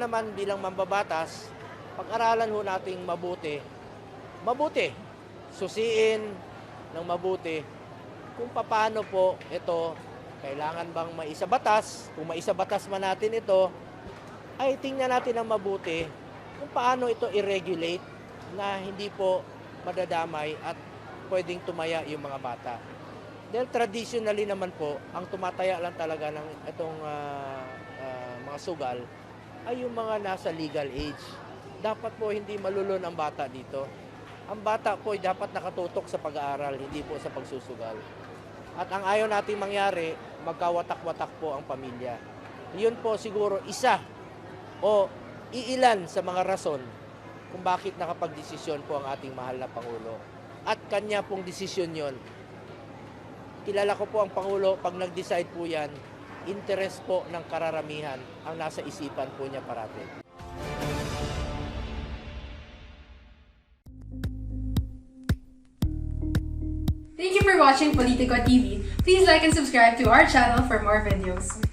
naman bilang mambabatas, pag-aralan ho nating mabuti, susiin ng mabuti kung paano po ito, kailangan bang maisabatas, kung maisabatas man natin ito, ay tingnan natin ng mabuti kung paano ito i-regulate na hindi po madadamay at pwedeng tumaya yung mga bata. Dahil traditionally naman po, ang tumataya lang talaga ng itong mga sugal ay yung mga nasa legal age. Dapat po hindi malulun ang bata dito. Ang bata po ay dapat nakatutok sa pag-aaral, hindi po sa pagsusugal. At ang ayaw nating mangyari, magkawatak-watak po ang pamilya. Yun po siguro isa o iilan sa mga rason kung bakit nakapag-desisyon po ang ating mahal na Pangulo. At kanya pong desisyon yon. Kilala ko po ang Pangulo, pag nag-decide po yan, interest po ng kararamihan ang nasa isipan po niya parati. Thank you for watching Politico TV. Please like and subscribe to our channel for more videos.